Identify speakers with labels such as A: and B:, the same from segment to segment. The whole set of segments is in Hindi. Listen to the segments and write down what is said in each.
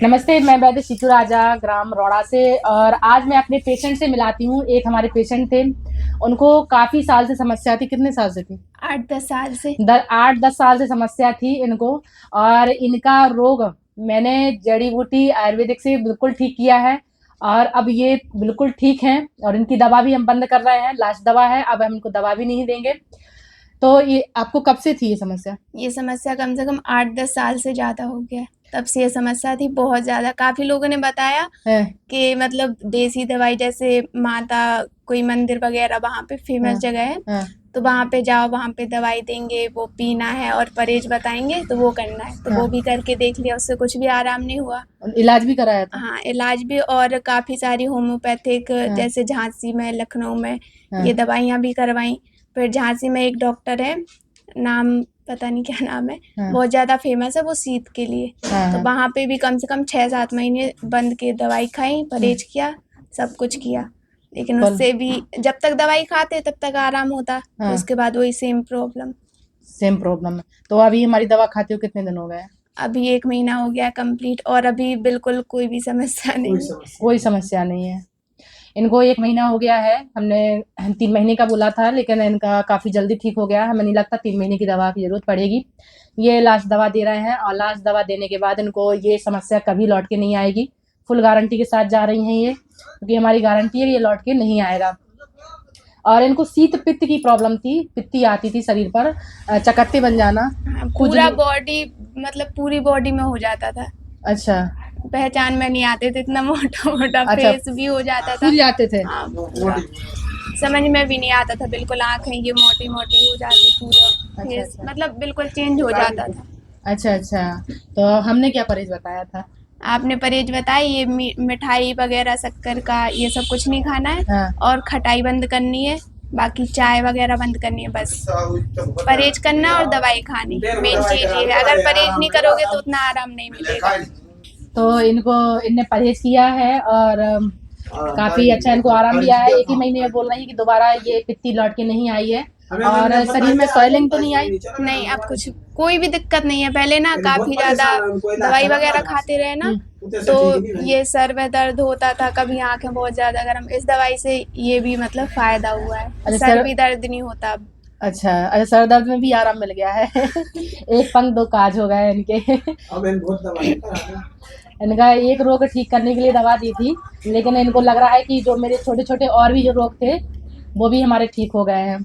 A: नमस्ते, मैं वैद्य सीतू राजा ग्राम रौड़ा से। और आज मैं अपने पेशेंट से मिलाती हूँ। एक हमारे पेशेंट थे, उनको काफ़ी साल से समस्या थी। कितने साल से थी?
B: 8-10 साल से।
A: 8-10 साल से समस्या थी इनको। और इनका रोग मैंने जड़ी बूटी आयुर्वेदिक से बिल्कुल ठीक किया है और अब ये बिल्कुल ठीक हैं। और इनकी दवा भी हम बंद कर रहे हैं, लास्ट दवा है, अब हम इनको दवा भी नहीं देंगे। तो ये आपको कब से थी ये समस्या?
B: ये समस्या कम से कम 8-10 साल से ज़्यादा हो गया है। तब से ये समस्या थी बहुत ज़्यादा। काफ़ी लोगों ने बताया
A: है।
B: कि मतलब देसी दवाई, जैसे माता कोई मंदिर वगैरह वहाँ पे फेमस जगह है,
A: हाँ।
B: तो वहाँ पे जाओ, वहाँ पे दवाई देंगे, वो पीना है और परहेज बताएंगे तो वो करना है। तो वो भी करके देख लिया, उससे कुछ भी आराम नहीं हुआ।
A: इलाज भी कराया था?
B: हाँ, इलाज भी, और काफ़ी सारी होम्योपैथिक, जैसे झांसी में, लखनऊ में ये दवाइयाँ भी करवाई। फिर झांसी में एक डॉक्टर है, नाम पता नहीं क्या नाम है, बहुत ज़्यादा फेमस है वो शीत के लिए। तो वहाँ पे भी कम से कम 6-7 महीने बंद के दवाई खाई, परहेज किया, सब कुछ किया, लेकिन उससे भी जब तक दवाई खाते तब तक आराम होता, तो उसके बाद वही सेम प्रॉब्लम।
A: है। तो अभी हमारी दवा खाते हो कितने दिन हो गए?
B: अभी 1 महीना हो गया कंप्लीट, और अभी बिल्कुल कोई भी समस्या नहीं है।
A: कोई समस्या नहीं है। इनको 1 महीना हो गया है। हमने 3 महीने का बोला था, लेकिन इनका काफ़ी जल्दी ठीक हो गया। हमें नहीं लगता 3 महीने की दवा की ज़रूरत पड़ेगी। ये लास्ट दवा दे रहे हैं और लास्ट दवा देने के बाद इनको ये समस्या कभी लौट के नहीं आएगी। फुल गारंटी के साथ जा रही हैं ये, क्योंकि हमारी गारंटी है कि ये लौट के नहीं आएगा। और इनको शीत पित्त की प्रॉब्लम थी, पित्ती आती थी शरीर पर, चकत्ते बन जाना,
B: पूरा बॉडी, मतलब पूरी बॉडी में हो जाता था।
A: अच्छा।
B: पहचान में नहीं आते थे, इतना मोटा-मोटा
A: अच्छा,
B: फेस भी हो जाता था।
A: फूल जाते थे?
B: हाँ, पूरा। समझ में भी नहीं आता था, बिल्कुल आँखें ये मोटी-मोटी हो जाती, पूरा फेस मतलब बिल्कुल चेंज हो जाता था।
A: अच्छा। तो हमने क्या परहेज बताया था?
B: आपने परहेज बताई, ये मिठाई वगैरह, शक्कर का, ये सब कुछ नहीं खाना है, और खटाई बंद करनी है, बाकी चाय वगैरह बंद करनी है, बस परहेज करना और दवाई खानी, मेन चीज़ ये है। अगर परहेज नहीं करोगे तो उतना आराम नहीं मिलेगा।
A: तो इनने परहेज किया है और काफ़ी अच्छा इनको आराम भी आया है। 1 ही महीने में बोल रही है कि दोबारा ये पित्ती लौट के नहीं आई है। और शरीर में स्वेलिंग तो नहीं आई?
B: नहीं, अब कुछ कोई भी दिक्कत नहीं है। पहले ना काफ़ी ज़्यादा दवाई वगैरह खाते रहे ना, तो ये सर में दर्द होता था, कभी आँखें बहुत ज़्यादा गर्म। इस दवाई से ये भी मतलब फ़ायदा हुआ है, सर भी दर्द नहीं होता अब।
A: अच्छा, सर दर्द में भी आराम मिल गया है। एक पंख दो काज हो गए इनके। इनका एक रोग ठीक करने के लिए दवा दी थी, लेकिन इनको लग रहा है कि जो मेरे छोटे-छोटे और भी जो रोग थे, वो भी हमारे ठीक हो गए हैं।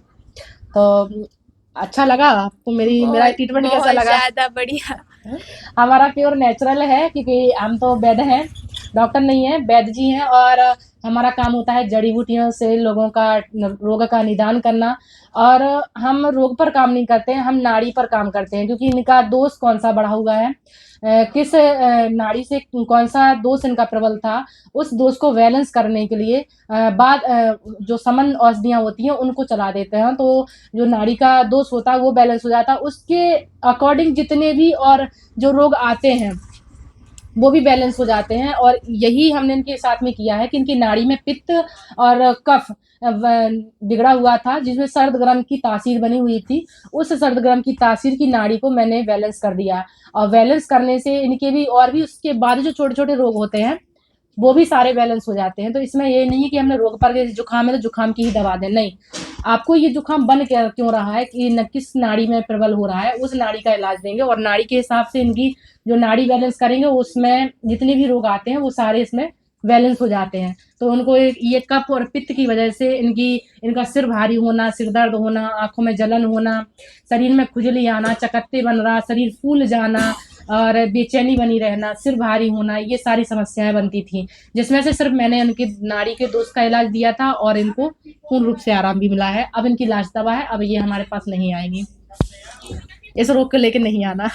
A: तो अच्छा लगा आपको मेरा ट्रीटमेंट कैसा लगा?
B: बहुत ज़्यादा बढ़िया।
A: हमारा प्योर नेचुरल है, क्योंकि हम तो वैद्य हैं, डॉक्टर नहीं हैं, वैद्य जी हैं। और हमारा काम होता है जड़ी बूटियों से लोगों का रोग का निदान करना। और हम रोग पर काम नहीं करते हैं, हम नाड़ी पर काम करते हैं, क्योंकि इनका दोष कौन सा बढ़ा हुआ है, किस नाड़ी से कौन सा दोष इनका प्रबल था, उस दोष को बैलेंस करने के लिए जो समन औषधियाँ होती हैं उनको चला देते हैं। तो जो नाड़ी का दोष होता है वो बैलेंस हो जाता है, उसके अकॉर्डिंग जितने भी और जो रोग आते हैं वो भी बैलेंस हो जाते हैं। और यही हमने इनके साथ में किया है कि इनकी नाड़ी में पित्त और कफ बिगड़ा हुआ था, जिसमें सर्द गर्म की तासीर बनी हुई थी। उस सर्द गर्म की तासीर की नाड़ी को मैंने बैलेंस कर दिया, और बैलेंस करने से इनके भी और भी उसके बाद जो छोटे-छोटे रोग होते हैं वो भी सारे बैलेंस हो जाते हैं। तो इसमें ये नहीं है कि हमने रोग पर जुकाम है तो जुकाम की ही दवा दें, नहीं। आपको ये जुकाम बन क्या क्यों रहा है, कि किस नाड़ी में प्रबल हो रहा है, उस नाड़ी का इलाज देंगे। और नाड़ी के हिसाब से इनकी जो नाड़ी बैलेंस करेंगे, उसमें जितने भी रोग आते हैं वो सारे इसमें बैलेंस हो जाते हैं। तो उनको ये कफ और पित्त की वजह से इनका सिर भारी होना, सिर दर्द होना, आंखों में जलन होना, शरीर में खुजली आना, चकत्ते बन रहा, शरीर फूल जाना और बेचैनी बनी रहना, सिर भारी होना, ये सारी समस्याएं बनती थी, जिसमें से सिर्फ मैंने उनकी नाड़ी के दोष का इलाज दिया था और इनको पूर्ण रूप से आराम भी मिला है। अब इनकी लास्ट दवा है, अब ये हमारे पास नहीं आएंगी। इस रोग को लेकर नहीं आना।